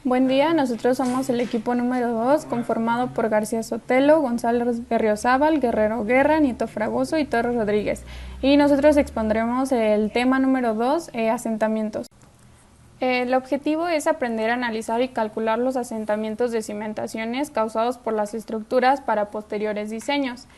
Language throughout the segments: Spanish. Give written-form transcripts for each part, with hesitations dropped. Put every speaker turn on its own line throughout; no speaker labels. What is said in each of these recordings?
Buen día, nosotros somos el equipo número 2, conformado por García Sotelo, González Berriozábal, Guerrero Guerra, Nieto Fragoso y Torres Rodríguez. Y nosotros expondremos el tema número 2, asentamientos. El objetivo es aprender a analizar y calcular los asentamientos de cimentaciones causados por las estructuras para posteriores diseños.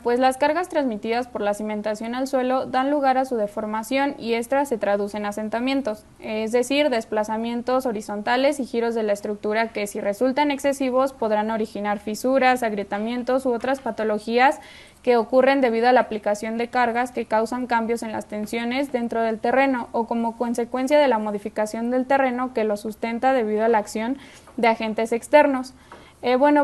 Pues las cargas transmitidas por la cimentación al suelo dan lugar a su deformación y estas se traducen en asentamientos, es decir, desplazamientos horizontales y giros de la estructura que, si resultan excesivos, podrán originar fisuras, agrietamientos u otras patologías que ocurren debido a la aplicación de cargas que causan cambios en las tensiones dentro del terreno o como consecuencia de la modificación del terreno que lo sustenta debido a la acción de agentes externos.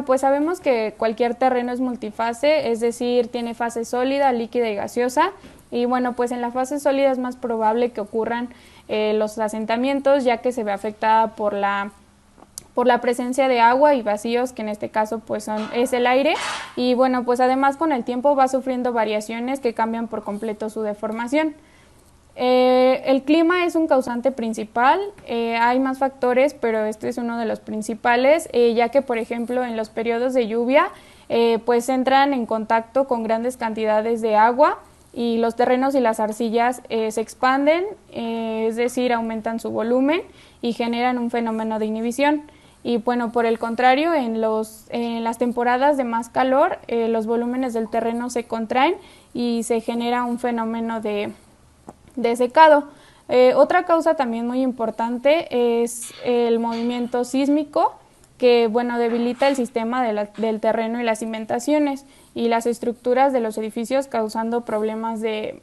Pues sabemos que cualquier terreno es multifase, es decir, tiene fase sólida, líquida y gaseosa. Y pues en la fase sólida es más probable que ocurran los asentamientos, ya que se ve afectada por la presencia de agua y vacíos, que en este caso es el aire. Y pues además con el tiempo va sufriendo variaciones que cambian por completo su deformación. El clima es un causante principal, hay más factores, pero este es uno de los principales, ya que por ejemplo en los periodos de lluvia pues entran en contacto con grandes cantidades de agua y los terrenos y las arcillas se expanden, es decir, aumentan su volumen y generan un fenómeno de inhibición. Y por el contrario, en las temporadas de más calor, los volúmenes del terreno se contraen y se genera un fenómeno de secado. Otra causa también muy importante es el movimiento sísmico, que debilita el sistema del terreno y las cimentaciones y las estructuras de los edificios, causando problemas de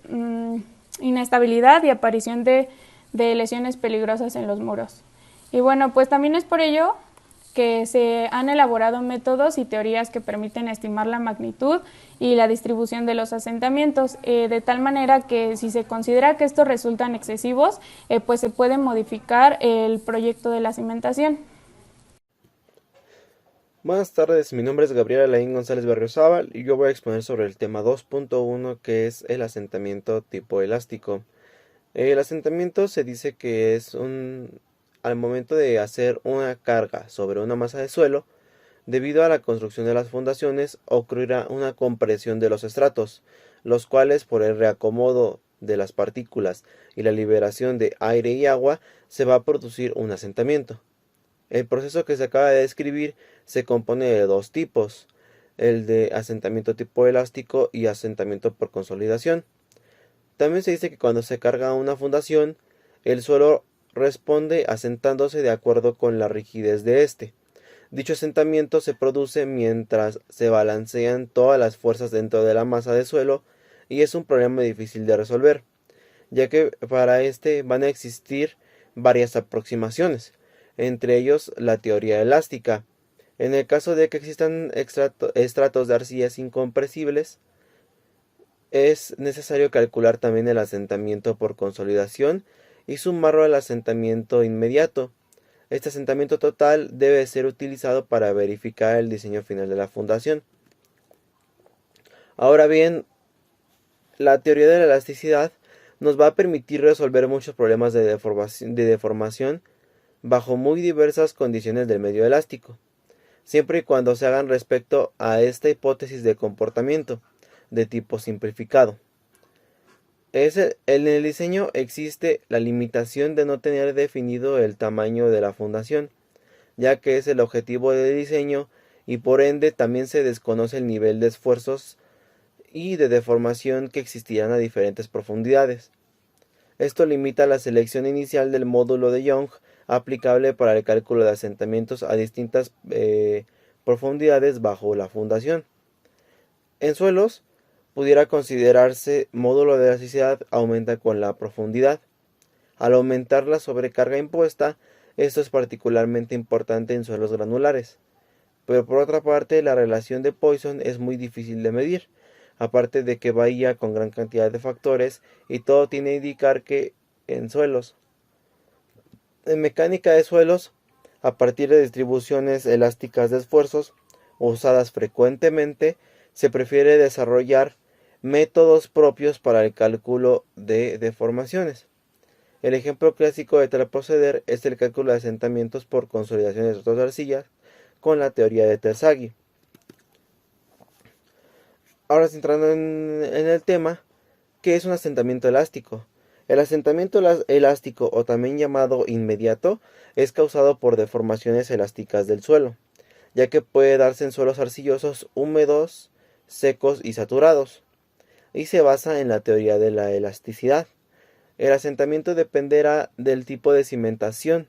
inestabilidad y aparición de lesiones peligrosas en los muros. Y pues también es por ello que se han elaborado métodos y teorías que permiten estimar la magnitud y la distribución de los asentamientos, de tal manera que si se considera que estos resultan excesivos, pues se puede modificar el proyecto de la cimentación.
Buenas tardes, mi nombre es Gabriel Alain González Berriozábal y yo voy a exponer sobre el tema 2.1, que es el asentamiento tipo elástico. El asentamiento se dice que es al momento de hacer una carga sobre una masa de suelo, debido a la construcción de las fundaciones, ocurrirá una compresión de los estratos, los cuales, por el reacomodo de las partículas y la liberación de aire y agua, se va a producir un asentamiento. El proceso que se acaba de describir se compone de dos tipos, el de asentamiento tipo elástico y asentamiento por consolidación. También se dice que cuando se carga una fundación, el suelo responde asentándose de acuerdo con la rigidez de este. Dicho asentamiento se produce mientras se balancean todas las fuerzas dentro de la masa de suelo y es un problema difícil de resolver, ya que para este van a existir varias aproximaciones, entre ellos la teoría elástica. En el caso de que existan estratos de arcillas incompresibles, es necesario calcular también el asentamiento por consolidación y sumarlo al asentamiento inmediato. Este asentamiento total debe ser utilizado para verificar el diseño final de la fundación. Ahora bien, la teoría de la elasticidad nos va a permitir resolver muchos problemas de deformación bajo muy diversas condiciones del medio elástico, siempre y cuando se hagan respecto a esta hipótesis de comportamiento de tipo simplificado. En el diseño existe la limitación de no tener definido el tamaño de la fundación, ya que es el objetivo de diseño y por ende también se desconoce el nivel de esfuerzos y de deformación que existirán a diferentes profundidades. Esto limita la selección inicial del módulo de Young aplicable para el cálculo de asentamientos a distintas profundidades bajo la fundación. En suelos, pudiera considerarse módulo de elasticidad aumenta con la profundidad. Al aumentar la sobrecarga impuesta, esto es particularmente importante en suelos granulares. Pero por otra parte, la relación de Poisson es muy difícil de medir, aparte de que varía con gran cantidad de factores y todo tiene que indicar que en suelos. En mecánica de suelos, a partir de distribuciones elásticas de esfuerzos usadas frecuentemente, se prefiere desarrollar métodos propios para el cálculo de deformaciones. El ejemplo clásico de tal proceder es el cálculo de asentamientos por consolidación de estratos de arcilla con la teoría de Terzaghi. Ahora centrando en el tema, ¿qué es un asentamiento elástico? El asentamiento elástico, o también llamado inmediato, es causado por deformaciones elásticas del suelo, ya que puede darse en suelos arcillosos húmedos, secos y saturados, y se basa en la teoría de la elasticidad. El asentamiento dependerá del tipo de cimentación,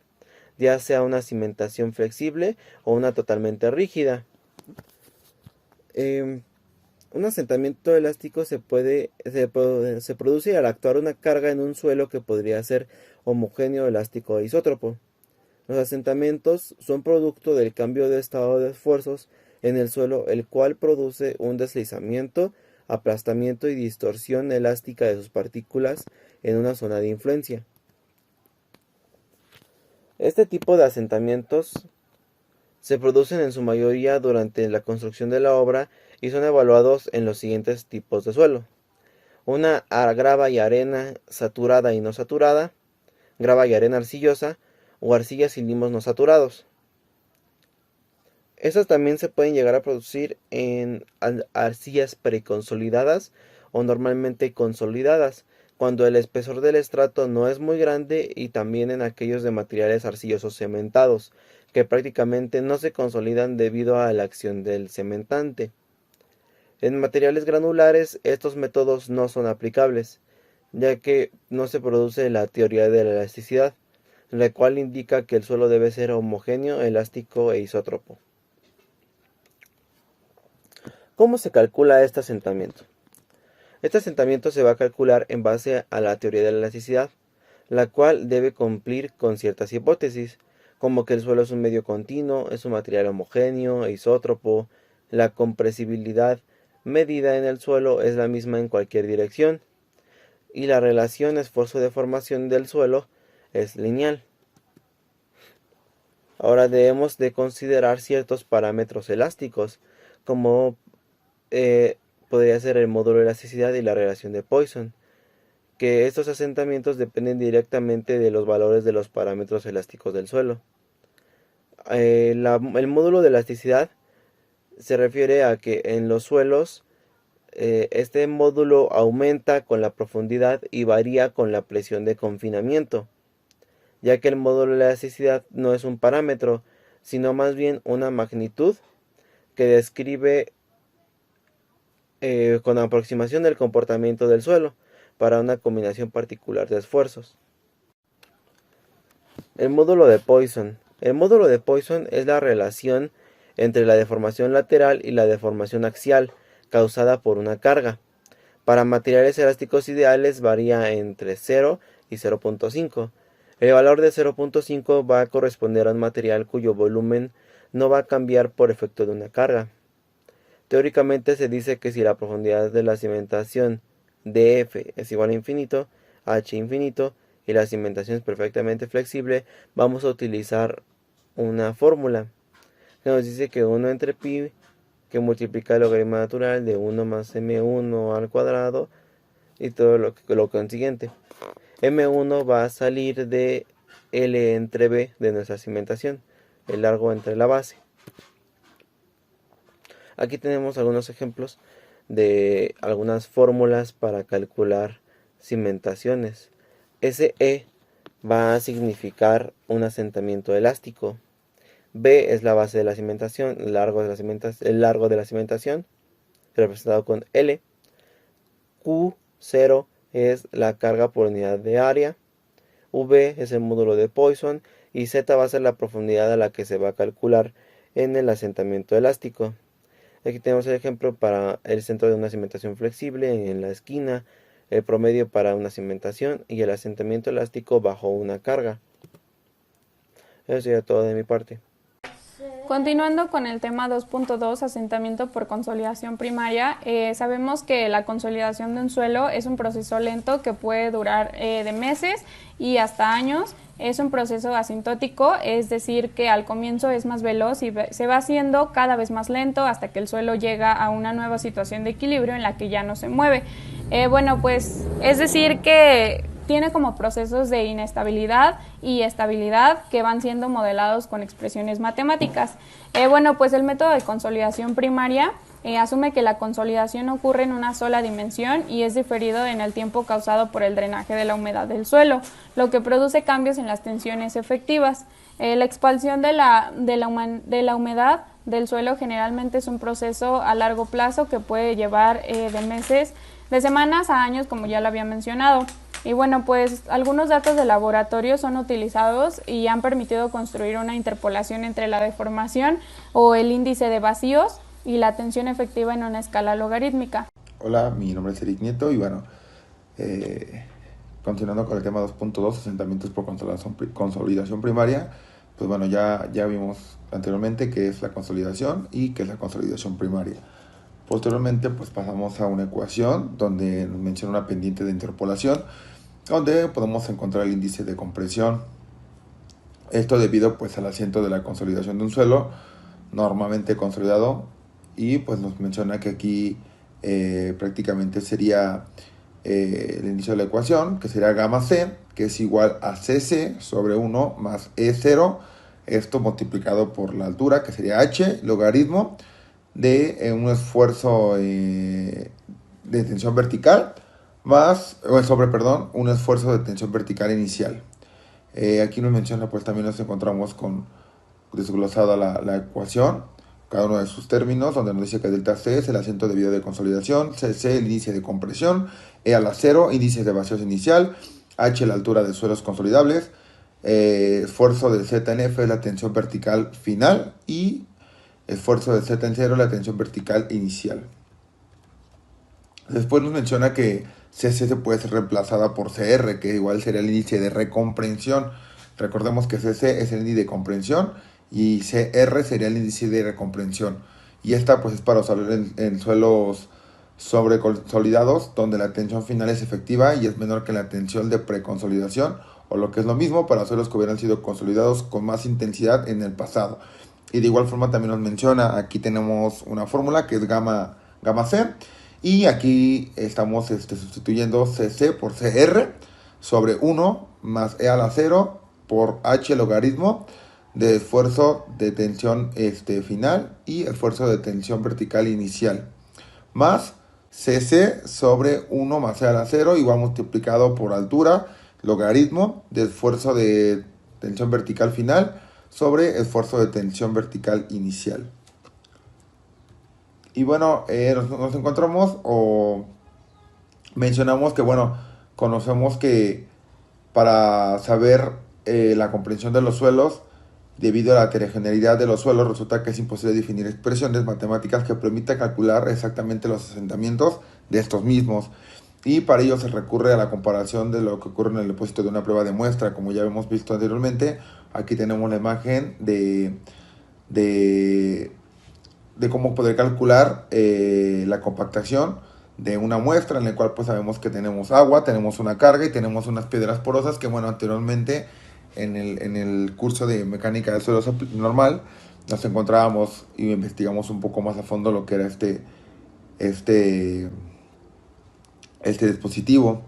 ya sea una cimentación flexible o una totalmente rígida. Un asentamiento elástico se produce al actuar una carga en un suelo que podría ser homogéneo, elástico e isótropo. Los asentamientos son producto del cambio de estado de esfuerzos en el suelo, el cual produce un deslizamiento, aplastamiento y distorsión elástica de sus partículas en una zona de influencia. Este tipo de asentamientos se producen en su mayoría durante la construcción de la obra y son evaluados en los siguientes tipos de suelo: una grava y arena saturada y no saturada, grava y arena arcillosa o arcillas y limos no saturados. Estas también se pueden llegar a producir en arcillas preconsolidadas o normalmente consolidadas, cuando el espesor del estrato no es muy grande, y también en aquellos de materiales arcillosos cementados, que prácticamente no se consolidan debido a la acción del cementante. En materiales granulares estos métodos no son aplicables, ya que no se produce la teoría de la elasticidad, la cual indica que el suelo debe ser homogéneo, elástico e isótropo. ¿Cómo se calcula este asentamiento? Este asentamiento se va a calcular en base a la teoría de la elasticidad, la cual debe cumplir con ciertas hipótesis, como que el suelo es un medio continuo, es un material homogéneo e isótropo, la compresibilidad medida en el suelo es la misma en cualquier dirección, y la relación esfuerzo-deformación del suelo es lineal. Ahora debemos de considerar ciertos parámetros elásticos, como podría ser el módulo de elasticidad y la relación de Poisson, que estos asentamientos dependen directamente de los valores de los parámetros elásticos del suelo. El módulo de elasticidad se refiere a que en los suelos este módulo aumenta con la profundidad y varía con la presión de confinamiento, ya que el módulo de elasticidad no es un parámetro, sino más bien una magnitud que describe con aproximación del comportamiento del suelo para una combinación particular de esfuerzos. El módulo de Poisson. El módulo de Poisson es la relación entre la deformación lateral y la deformación axial causada por una carga. Para materiales elásticos ideales varía entre 0 y 0.5. El valor de 0.5 va a corresponder a un material cuyo volumen no va a cambiar por efecto de una carga. Teóricamente se dice que si la profundidad de la cimentación dF es igual a infinito, h infinito, y la cimentación es perfectamente flexible, vamos a utilizar una fórmula que nos dice que 1 entre pi, que multiplica el logaritmo natural de 1 más m1 al cuadrado y todo lo consiguiente. m1 va a salir de L entre B de nuestra cimentación, el largo entre la base. Aquí tenemos algunos ejemplos de algunas fórmulas para calcular cimentaciones. SE va a significar un asentamiento elástico. B es la base de la cimentación, el largo de la cimentación, representado con L. Q0 es la carga por unidad de área. V es el módulo de Poisson y Z va a ser la profundidad a la que se va a calcular en el asentamiento elástico. Aquí tenemos el ejemplo para el centro de una cimentación flexible en la esquina, el promedio para una cimentación y el asentamiento elástico bajo una carga. Eso sería todo de mi parte.
Continuando con el tema 2.2, asentamiento por consolidación primaria, sabemos que la consolidación de un suelo es un proceso lento que puede durar de meses y hasta años. Es un proceso asintótico, es decir, que al comienzo es más veloz y se va haciendo cada vez más lento hasta que el suelo llega a una nueva situación de equilibrio en la que ya no se mueve. Pues es decir que tiene como procesos de inestabilidad y estabilidad que van siendo modelados con expresiones matemáticas. Bueno, pues el método de consolidación primaria asume que la consolidación ocurre en una sola dimensión y es diferido en el tiempo causado por el drenaje de la humedad del suelo, lo que produce cambios en las tensiones efectivas. La expansión de la humedad del suelo generalmente es un proceso a largo plazo que puede llevar de meses, de semanas a años, como ya lo había mencionado. Y bueno, pues algunos datos de laboratorio son utilizados y han permitido construir una interpolación entre la deformación o el índice de vacíos y la tensión efectiva en una escala logarítmica.
Hola, mi nombre es Eric Nieto y bueno, continuando con el tema 2.2, asentamientos por consolidación primaria, pues bueno, ya vimos anteriormente qué es la consolidación y qué es la consolidación primaria. Posteriormente, pues pasamos a una ecuación donde nos menciona una pendiente de interpolación, donde podemos encontrar el índice de compresión. Esto debido pues al asiento de la consolidación de un suelo normalmente consolidado, y pues nos menciona que aquí prácticamente sería el inicio de la ecuación, que sería gamma C, que es igual a CC sobre 1 más E0, esto multiplicado por la altura, que sería H, logaritmo de un esfuerzo de tensión vertical más, un esfuerzo de tensión vertical inicial. Aquí nos menciona, pues también nos encontramos con desglosada la ecuación, cada uno de sus términos, donde nos dice que delta C es el asiento debido de consolidación, CC el índice de compresión, E a la 0, índice de vacíos inicial, H la altura de suelos consolidables, esfuerzo de Z en F es la tensión vertical final y esfuerzo de Z en 0 la tensión vertical inicial. Después nos menciona que CC se puede ser reemplazada por CR, que igual sería el índice de recomprensión. Recordemos que CC es el índice de comprensión y CR sería el índice de recomprensión. Y esta pues es para usar en suelos sobreconsolidados, donde la tensión final es efectiva y es menor que la tensión de preconsolidación, o lo que es lo mismo para suelos que hubieran sido consolidados con más intensidad en el pasado. Y de igual forma también nos menciona, aquí tenemos una fórmula que es gamma C, y aquí estamos sustituyendo CC por CR sobre 1 más E a la 0 por H logaritmo de esfuerzo de tensión final y esfuerzo de tensión vertical inicial, más CC sobre 1 más E a la 0 igual multiplicado por altura logaritmo de esfuerzo de tensión vertical final sobre esfuerzo de tensión vertical inicial. Y bueno, nos encontramos o mencionamos que, bueno, conocemos que para saber la comprensión de los suelos, debido a la heterogeneidad de los suelos, resulta que es imposible definir expresiones matemáticas que permitan calcular exactamente los asentamientos de estos mismos. Y para ello se recurre a la comparación de lo que ocurre en el depósito de una prueba de muestra. Como ya hemos visto anteriormente, aquí tenemos la imagen de cómo poder calcular la compactación de una muestra, en la cual pues sabemos que tenemos agua, tenemos una carga y tenemos unas piedras porosas que, bueno, anteriormente en el curso de mecánica de suelos normal nos encontrábamos y investigamos un poco más a fondo lo que era este dispositivo.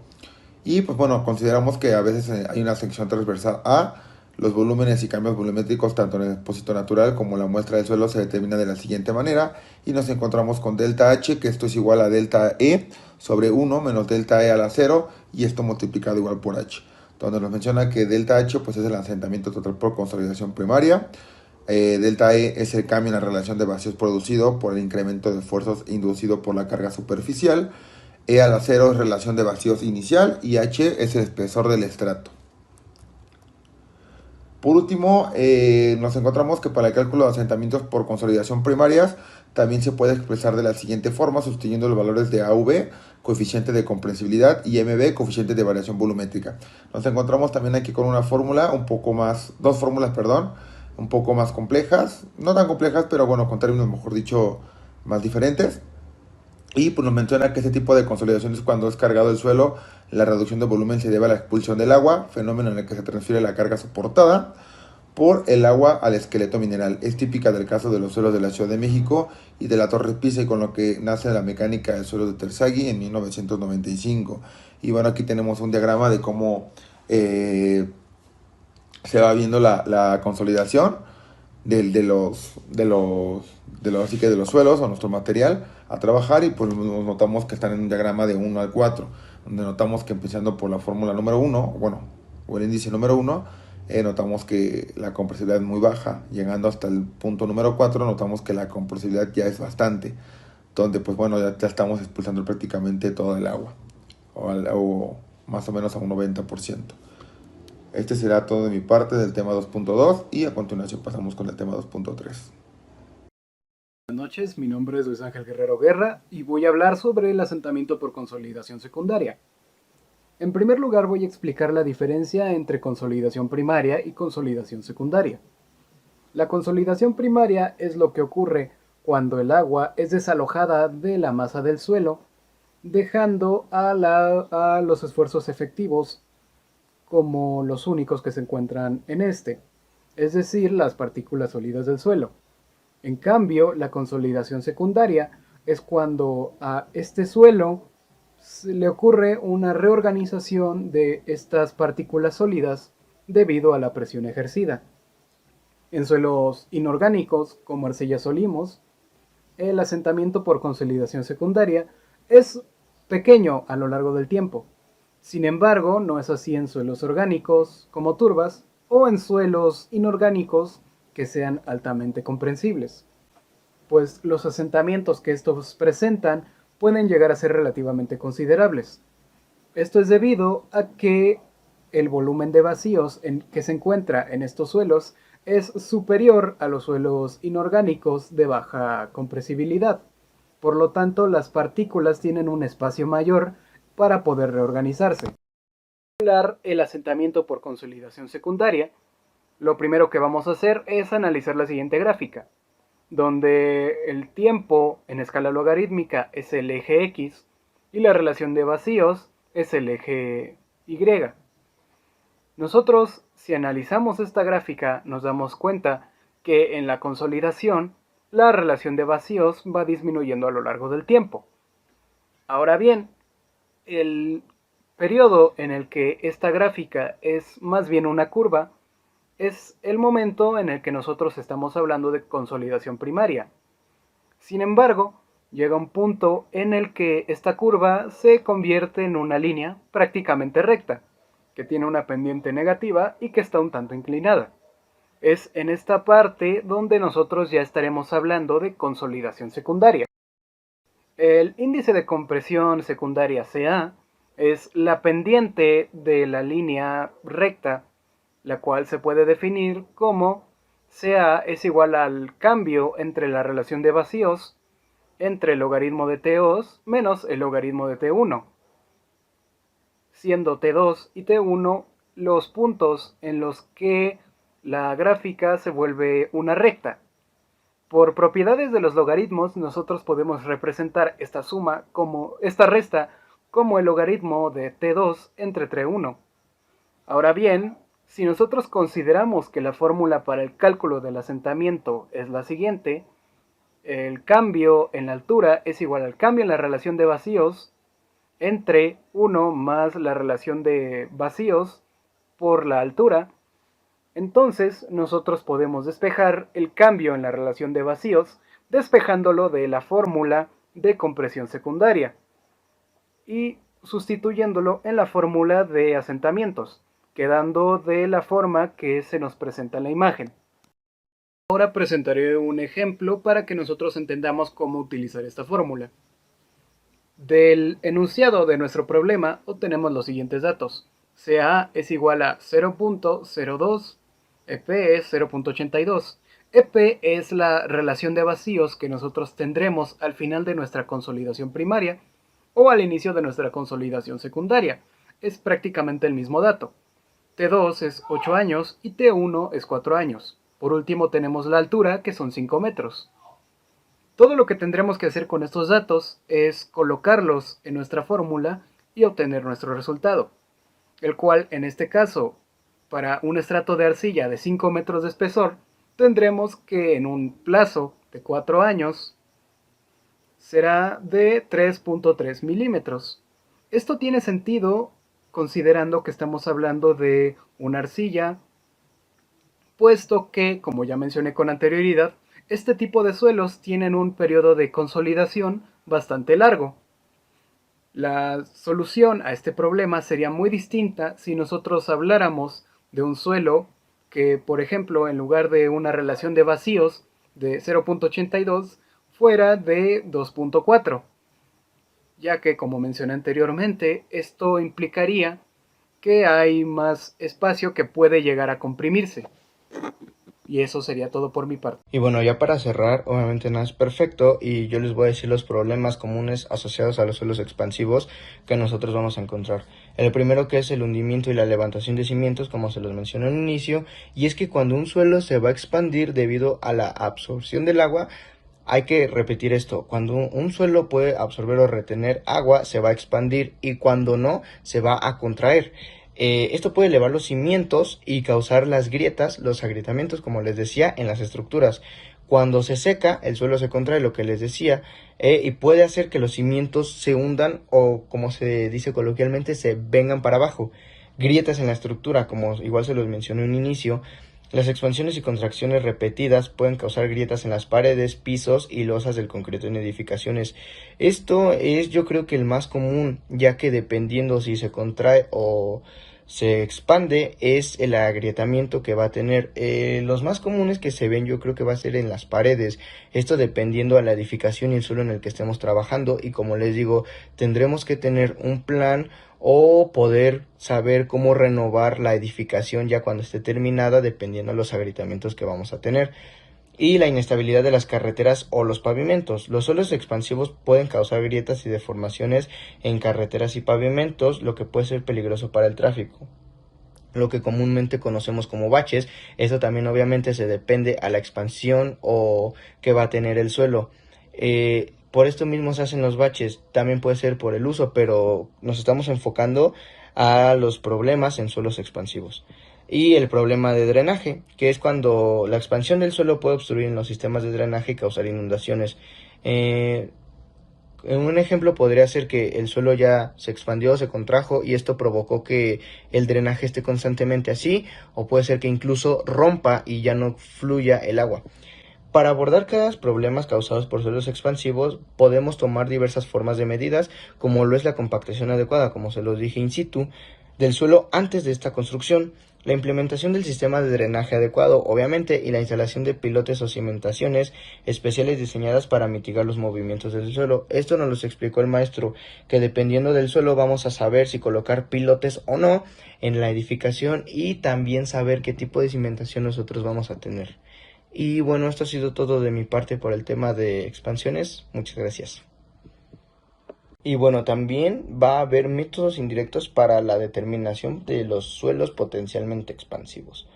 Y pues bueno, consideramos que a veces hay una sección transversal A. Los volúmenes y cambios volumétricos tanto en el depósito natural como en la muestra del suelo se determina de la siguiente manera, y nos encontramos con delta H, que esto es igual a delta E sobre 1 menos delta E a la 0, y esto multiplicado igual por H, donde nos menciona que delta H pues es el asentamiento total por consolidación primaria, delta E es el cambio en la relación de vacíos producido por el incremento de esfuerzos inducido por la carga superficial, E a la 0 es relación de vacíos inicial y H es el espesor del estrato. Por último, nos encontramos que para el cálculo de asentamientos por consolidación primarias también se puede expresar de la siguiente forma, sustituyendo los valores de AV, coeficiente de comprensibilidad, y MB, coeficiente de variación volumétrica. Nos encontramos también aquí con una fórmula, dos fórmulas, un poco más complejas, no tan complejas, pero bueno, con términos, mejor dicho, más diferentes. Y pues nos menciona que este tipo de consolidación es cuando es cargado el suelo, la reducción de volumen se debe a la expulsión del agua, fenómeno en el que se transfiere la carga soportada por el agua al esqueleto mineral. Es típica del caso de los suelos de la Ciudad de México y de la Torre Pisa, y con lo que nace la mecánica del suelo de Terzaghi en 1995. Y bueno, aquí tenemos un diagrama de cómo se va viendo la consolidación así que de los suelos o nuestro material a trabajar, y pues notamos que están en un diagrama de 1 al 4, donde notamos que empezando por la fórmula número 1, bueno, o el índice número 1, notamos que la compresibilidad es muy baja. Llegando hasta el punto número 4, notamos que la compresibilidad ya es bastante, donde pues bueno, ya estamos expulsando prácticamente todo el agua, o más o menos a un 90%. Este será todo de mi parte del tema 2.2, y a continuación pasamos con el tema 2.3.
Buenas noches, mi nombre es Luis Ángel Guerrero Guerra y voy a hablar sobre el asentamiento por consolidación secundaria. En primer lugar, voy a explicar la diferencia entre consolidación primaria y consolidación secundaria. La consolidación primaria es lo que ocurre cuando el agua es desalojada de la masa del suelo, dejando a los esfuerzos efectivos como los únicos que se encuentran en este, es decir, las partículas sólidas del suelo. En cambio, la consolidación secundaria es cuando a este suelo le ocurre una reorganización de estas partículas sólidas debido a la presión ejercida. En suelos inorgánicos, como arcillas o limos, el asentamiento por consolidación secundaria es pequeño a lo largo del tiempo. Sin embargo, no es así en suelos orgánicos, como turbas, o en suelos inorgánicos que sean altamente comprensibles, pues los asentamientos que estos presentan pueden llegar a ser relativamente considerables. Esto es debido a que el volumen de vacíos que se encuentra en estos suelos es superior a los suelos inorgánicos de baja compresibilidad. Por lo tanto, las partículas tienen un espacio mayor para poder reorganizarse. Para hablar el asentamiento por consolidación secundaria, lo primero que vamos a hacer es analizar la siguiente gráfica, donde el tiempo en escala logarítmica es el eje X y la relación de vacíos es el eje Y. Nosotros, si analizamos esta gráfica, nos damos cuenta que en la consolidación la relación de vacíos va disminuyendo a lo largo del tiempo. Ahora bien, el periodo en el que esta gráfica es más bien una curva es el momento en el que nosotros estamos hablando de consolidación primaria. Sin embargo, llega un punto en el que esta curva se convierte en una línea prácticamente recta, que tiene una pendiente negativa y que está un tanto inclinada. Es en esta parte donde nosotros ya estaremos hablando de consolidación secundaria. El índice de compresión secundaria CA es la pendiente de la línea recta, la cual se puede definir como CA es igual al cambio entre la relación de vacíos entre el logaritmo de T2 menos el logaritmo de T1, siendo T2 y T1 los puntos en los que la gráfica se vuelve una recta. Por propiedades de los logaritmos, nosotros podemos representar esta resta como el logaritmo de T2 entre T1. Ahora bien, si nosotros consideramos que la fórmula para el cálculo del asentamiento es la siguiente, el cambio en la altura es igual al cambio en la relación de vacíos entre 1 más la relación de vacíos por la altura, entonces nosotros podemos despejar el cambio en la relación de vacíos despejándolo de la fórmula de compresión secundaria y sustituyéndolo en la fórmula de asentamientos, quedando de la forma que se nos presenta en la imagen. Ahora presentaré un ejemplo para que nosotros entendamos cómo utilizar esta fórmula. Del enunciado de nuestro problema obtenemos los siguientes datos. CA es igual a 0.02, EP es 0.82. EP es la relación de vacíos que nosotros tendremos al final de nuestra consolidación primaria o al inicio de nuestra consolidación secundaria. Es prácticamente el mismo dato. T2 es 8 años y T1 es 4 años. Por último tenemos la altura, que son 5 metros. Todo lo que tendremos que hacer con estos datos es colocarlos en nuestra fórmula y obtener nuestro resultado, el cual en este caso, para un estrato de arcilla de 5 metros de espesor, tendremos que en un plazo de 4 años será de 3.3 milímetros. Esto tiene sentido considerando que estamos hablando de una arcilla, puesto que, como ya mencioné con anterioridad, este tipo de suelos tienen un periodo de consolidación bastante largo. La solución a este problema sería muy distinta si nosotros habláramos de un suelo que, por ejemplo, en lugar de una relación de vacíos de 0.82, fuera de 2.4, ya que, como mencioné anteriormente, esto implicaría que hay más espacio que puede llegar a comprimirse. Y eso sería todo por mi parte.
Y bueno, ya para cerrar, obviamente nada es perfecto y yo les voy a decir los problemas comunes asociados a los suelos expansivos que nosotros vamos a encontrar. El primero, que es el hundimiento y la levantación de cimientos, como se los mencioné en un inicio, y es que cuando un suelo se va a expandir debido a la absorción del agua, hay que repetir esto: cuando un suelo puede absorber o retener agua, se va a expandir, y cuando no, se va a contraer. Esto puede elevar los cimientos y causar las grietas, los agrietamientos, como les decía, en las estructuras. Cuando se seca, el suelo se contrae, lo que les decía, y puede hacer que los cimientos se hundan o, como se dice coloquialmente, se vengan para abajo. Grietas en la estructura, como igual se los mencioné en un inicio. Las expansiones y contracciones repetidas pueden causar grietas en las paredes, pisos y losas del concreto en edificaciones. Esto es, yo creo, que el más común, ya que dependiendo si se contrae o se expande es el agrietamiento que va a tener. Los más comunes que se ven, yo creo que va a ser en las paredes, esto dependiendo a la edificación y el suelo en el que estemos trabajando, y como les digo, tendremos que tener un plan o poder saber cómo renovar la edificación ya cuando esté terminada, dependiendo de los agrietamientos que vamos a tener. Y la inestabilidad de las carreteras o los pavimentos. Los suelos expansivos pueden causar grietas y deformaciones en carreteras y pavimentos, lo que puede ser peligroso para el tráfico, lo que comúnmente conocemos como baches. Esto también obviamente se depende a la expansión o que va a tener el suelo. Por esto mismo se hacen los baches, también puede ser por el uso, pero nos estamos enfocando a los problemas en suelos expansivos. Y el problema de drenaje, que es cuando la expansión del suelo puede obstruir en los sistemas de drenaje y causar inundaciones. Un ejemplo podría ser que el suelo ya se expandió, se contrajo, y esto provocó que el drenaje esté constantemente así, o puede ser que incluso rompa y ya no fluya el agua. Para abordar cada problemas causados por suelos expansivos, podemos tomar diversas formas de medidas, como lo es la compactación adecuada, como se los dije in situ, del suelo antes de esta construcción, la implementación del sistema de drenaje adecuado, obviamente, y la instalación de pilotes o cimentaciones especiales diseñadas para mitigar los movimientos del suelo. Esto nos lo explicó el maestro, que dependiendo del suelo vamos a saber si colocar pilotes o no en la edificación, y también saber qué tipo de cimentación nosotros vamos a tener. Y bueno, esto ha sido todo de mi parte por el tema de expansiones. Muchas gracias. Y bueno, también va a haber métodos indirectos para la determinación de los suelos potencialmente expansivos.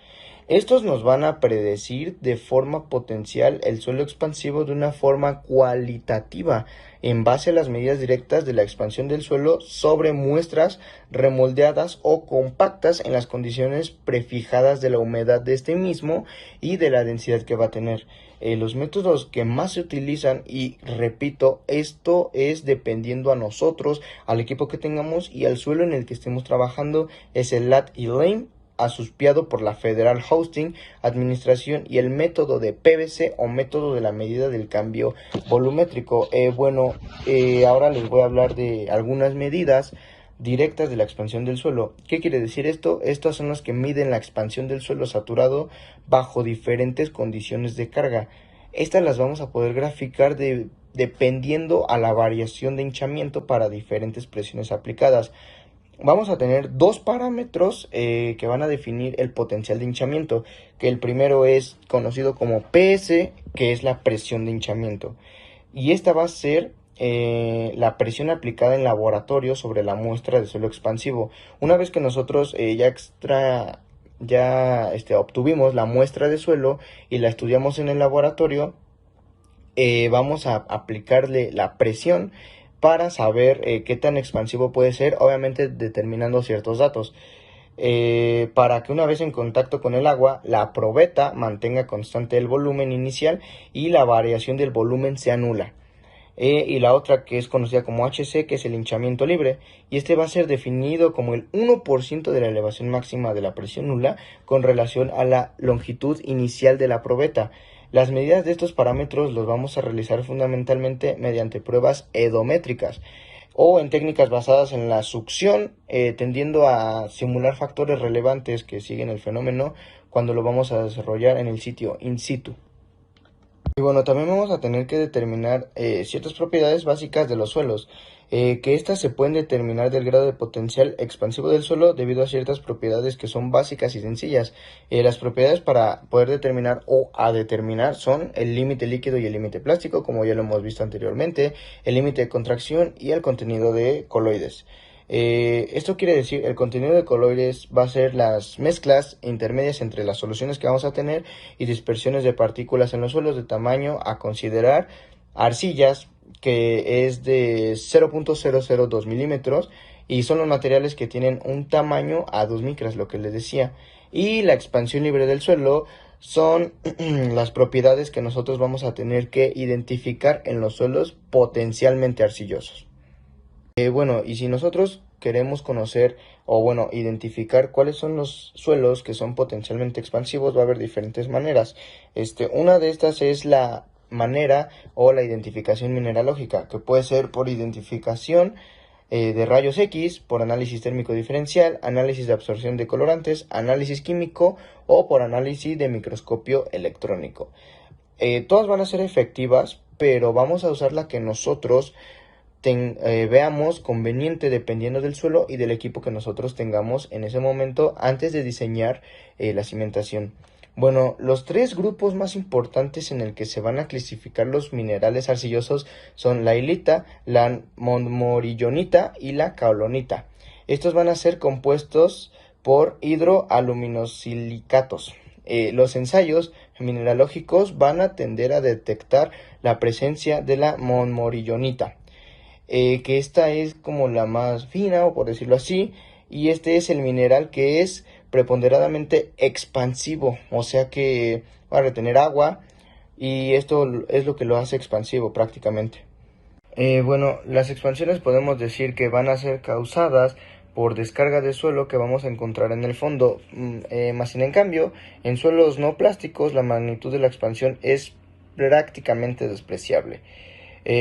Estos nos van a predecir de forma potencial el suelo expansivo de una forma cualitativa, en base a las medidas directas de la expansión del suelo sobre muestras remoldeadas o compactas en las condiciones prefijadas de la humedad de este mismo y de la densidad que va a tener. Los métodos que más se utilizan, y repito, esto es dependiendo a nosotros, al equipo que tengamos y al suelo en el que estemos trabajando, es el LAT y LAME, asuspiado por la Federal Housing Administración, y el método de PVC o método de la medida del cambio volumétrico. Ahora les voy a hablar de algunas medidas directas de la expansión del suelo. ¿Qué quiere decir esto? Estos son los que miden la expansión del suelo saturado bajo diferentes condiciones de carga. Estas las vamos a poder graficar dependiendo a la variación de hinchamiento para diferentes presiones aplicadas. Vamos a tener dos parámetros que van a definir el potencial de hinchamiento, que el primero es conocido como PS, que es la presión de hinchamiento, y esta va a ser la presión aplicada en laboratorio sobre la muestra de suelo expansivo. Una vez que nosotros obtuvimos la muestra de suelo y la estudiamos en el laboratorio, vamos a aplicarle la presión para saber qué tan expansivo puede ser, obviamente determinando ciertos datos. para que una vez en contacto con el agua, la probeta mantenga constante el volumen inicial y la variación del volumen sea nula. Y la otra que es conocida como HC, que es el hinchamiento libre, y este va a ser definido como el 1% de la elevación máxima de la presión nula con relación a la longitud inicial de la probeta. Las medidas de estos parámetros los vamos a realizar fundamentalmente mediante pruebas edométricas o en técnicas basadas en la succión, tendiendo a simular factores relevantes que siguen el fenómeno cuando lo vamos a desarrollar en el sitio in situ. Y bueno, también vamos a tener que determinar ciertas propiedades básicas de los suelos, que estas se pueden determinar del grado de potencial expansivo del suelo debido a ciertas propiedades que son básicas y sencillas. Las propiedades para poder determinar o a determinar son el límite líquido y el límite plástico, como ya lo hemos visto anteriormente, el límite de contracción y el contenido de coloides. Esto quiere decir, el contenido de coloides va a ser las mezclas intermedias entre las soluciones que vamos a tener y dispersiones de partículas en los suelos de tamaño a considerar, arcillas, que es de 0.002 milímetros, y son los materiales que tienen un tamaño a 2 micras, lo que les decía. Y la expansión libre del suelo son las propiedades que nosotros vamos a tener que identificar en los suelos potencialmente arcillosos. Bueno, y si nosotros queremos conocer o bueno, identificar cuáles son los suelos que son potencialmente expansivos, va a haber diferentes maneras. Una de estas es la manera o la identificación mineralógica, que puede ser por identificación de rayos X, por análisis térmico diferencial, análisis de absorción de colorantes, análisis químico o por análisis de microscopio electrónico. Todas van a ser efectivas, pero vamos a usar la que nosotros veamos conveniente dependiendo del suelo y del equipo que nosotros tengamos en ese momento antes de diseñar la cimentación. Bueno, los tres grupos más importantes en el que se van a clasificar los minerales arcillosos son la ilita, la montmorillonita y la caolonita. Estos van a ser compuestos por hidroaluminosilicatos. Los ensayos mineralógicos van a tender a detectar la presencia de la montmorillonita, que esta es como la más fina, o por decirlo así, y este es el mineral que es preponderantemente expansivo, o sea que va a retener agua, y esto es lo que lo hace expansivo prácticamente. Bueno, las expansiones podemos decir que van a ser causadas por descarga de suelo que vamos a encontrar en el fondo, más sin en cambio, en suelos no plásticos la magnitud de la expansión es prácticamente despreciable.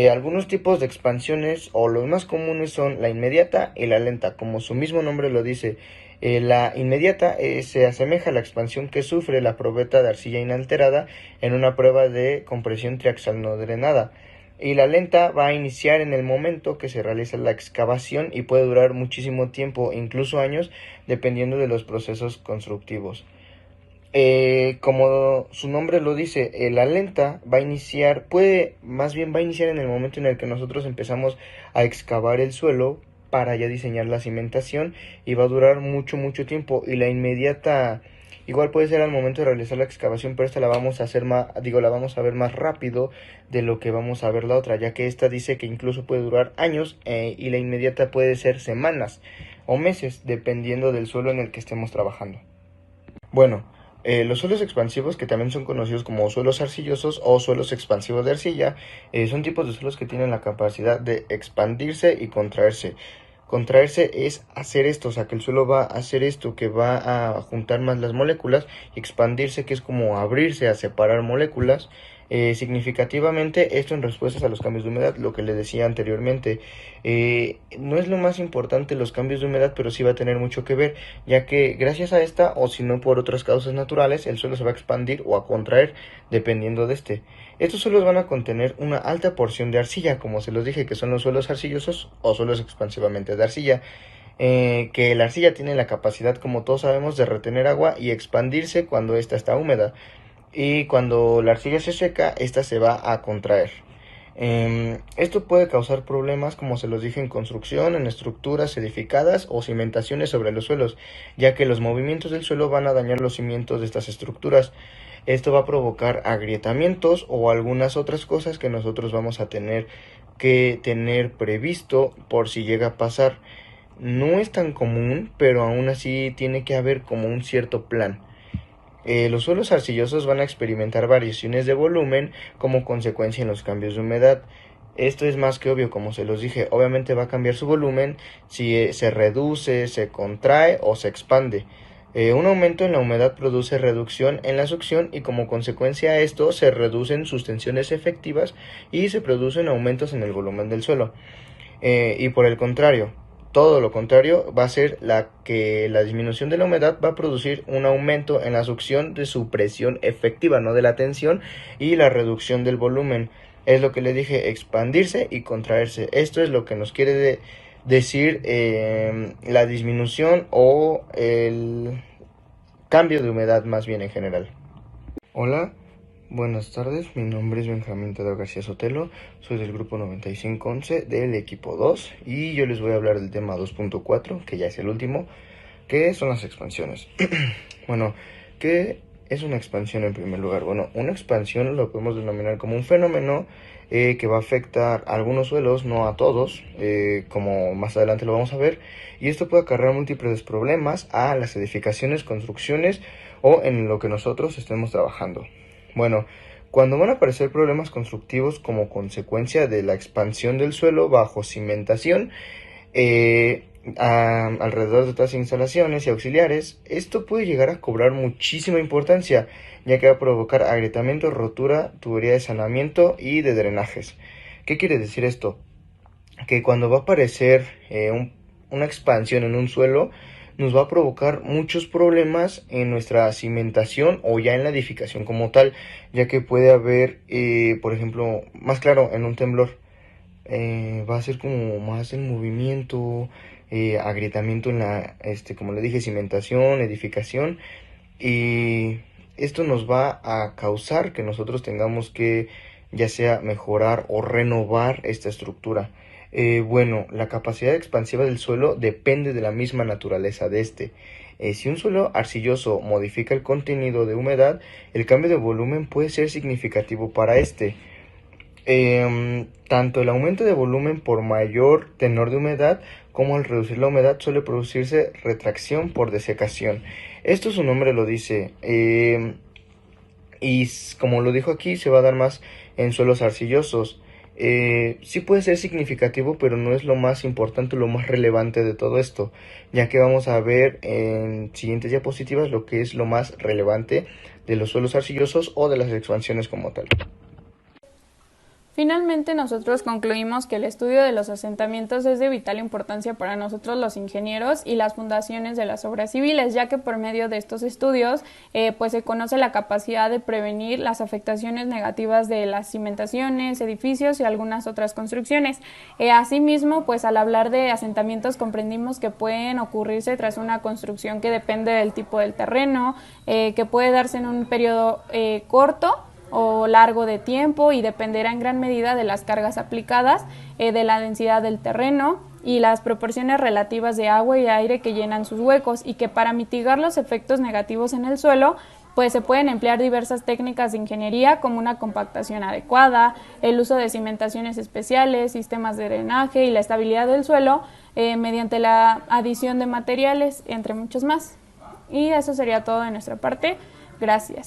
Algunos tipos de expansiones o los más comunes son la inmediata y la lenta, como su mismo nombre lo dice. La inmediata se asemeja a la expansión que sufre la probeta de arcilla inalterada en una prueba de compresión triaxial no drenada, y la lenta va a iniciar en el momento que se realiza la excavación y puede durar muchísimo tiempo, incluso años, dependiendo de los procesos constructivos. Como su nombre lo dice, la lenta va a iniciar, va a iniciar en el momento en el que nosotros empezamos a excavar el suelo para ya diseñar la cimentación, y va a durar mucho tiempo. Y la inmediata igual puede ser al momento de realizar la excavación, pero esta la vamos a hacer la vamos a ver más rápido de lo que vamos a ver la otra, ya que esta dice que incluso puede durar años, y la inmediata puede ser semanas o meses, dependiendo del suelo en el que estemos trabajando. Bueno, los suelos expansivos, que también son conocidos como suelos arcillosos o suelos expansivos de arcilla, son tipos de suelos que tienen la capacidad de expandirse y contraerse. Contraerse es hacer esto, o sea que el suelo va a hacer esto, que va a juntar más las moléculas, y expandirse, que es como abrirse a separar moléculas. Significativamente esto en respuestas a los cambios de humedad, lo que les decía anteriormente. No es lo más importante los cambios de humedad, pero sí va a tener mucho que ver, ya que gracias a esta, o si no por otras causas naturales, el suelo se va a expandir o a contraer dependiendo de este. Estos suelos van a contener una alta porción de arcilla, como se los dije, que son los suelos arcillosos o suelos expansivamente de arcilla. Que la arcilla tiene la capacidad, como todos sabemos, de retener agua y expandirse cuando ésta está húmeda, y cuando la arcilla se seca, esta se va a contraer. Esto puede causar problemas, como se los dije, en construcción, en estructuras edificadas o cimentaciones sobre los suelos, ya que los movimientos del suelo van a dañar los cimientos de estas estructuras. Esto va a provocar agrietamientos o algunas otras cosas que nosotros vamos a tener que tener previsto por si llega a pasar. No es tan común, pero aún así tiene que haber como un cierto plan. Los suelos arcillosos van a experimentar variaciones de volumen como consecuencia en los cambios de humedad. Esto es más que obvio, como se los dije, obviamente va a cambiar su volumen si se reduce, se contrae o se expande. Un aumento en la humedad produce reducción en la succión y como consecuencia a esto se reducen sus tensiones efectivas y se producen aumentos en el volumen del suelo. Y por el contrario, todo lo contrario va a ser que la disminución de la humedad va a producir un aumento en la succión de su presión efectiva, no de la tensión, y la reducción del volumen. Es lo que le dije, expandirse y contraerse. Esto es lo que nos quiere decir la disminución o el cambio de humedad más bien en general. Hola, buenas tardes, mi nombre es Benjamín Tadeo García Sotelo, soy del grupo 9511 del equipo 2 y yo les voy a hablar del tema 2.4, que ya es el último, que son las expansiones. Bueno, ¿qué es una expansión en primer lugar? Bueno, una expansión lo podemos denominar como un fenómeno que va a afectar a algunos suelos, no a todos, como más adelante lo vamos a ver, y esto puede acarrear múltiples problemas a las edificaciones, construcciones o en lo que nosotros estemos trabajando. Bueno, cuando van a aparecer problemas constructivos como consecuencia de la expansión del suelo bajo cimentación, alrededor de otras instalaciones y auxiliares, esto puede llegar a cobrar muchísima importancia, ya que va a provocar agrietamiento, rotura, tubería de saneamiento y de drenajes. ¿Qué quiere decir esto? Que cuando va a aparecer una expansión en un suelo, nos va a provocar muchos problemas en nuestra cimentación o ya en la edificación como tal, ya que puede haber, por ejemplo, más claro, en un temblor, va a ser como más el movimiento, agrietamiento en la, como le dije, cimentación, edificación, y esto nos va a causar que nosotros tengamos que ya sea mejorar o renovar esta estructura. Bueno, la capacidad expansiva del suelo depende de la misma naturaleza de este. Si un suelo arcilloso modifica el contenido de humedad, el cambio de volumen puede ser significativo para este. Tanto el aumento de volumen por mayor tenor de humedad como al reducir la humedad suele producirse retracción por desecación. Esto su nombre lo dice, y como lo dijo aquí, se va a dar más en suelos arcillosos. Sí puede ser significativo, pero no es lo más importante, lo más relevante de todo esto, ya que vamos a ver en siguientes diapositivas lo que es lo más relevante de los suelos arcillosos o de las expansiones como tal.
Finalmente, nosotros concluimos que el estudio de los asentamientos es de vital importancia para nosotros los ingenieros y las fundaciones de las obras civiles, ya que por medio de estos estudios pues se conoce la capacidad de prevenir las afectaciones negativas de las cimentaciones, edificios y algunas otras construcciones. Asimismo, pues al hablar de asentamientos comprendimos que pueden ocurrirse tras una construcción que depende del tipo del terreno, que puede darse en un periodo corto o largo de tiempo y dependerá en gran medida de las cargas aplicadas, de la densidad del terreno y las proporciones relativas de agua y aire que llenan sus huecos, y que para mitigar los efectos negativos en el suelo pues se pueden emplear diversas técnicas de ingeniería como una compactación adecuada, el uso de cimentaciones especiales, sistemas de drenaje y la estabilidad del suelo mediante la adición de materiales, entre muchos más. Y eso sería todo de nuestra parte. Gracias.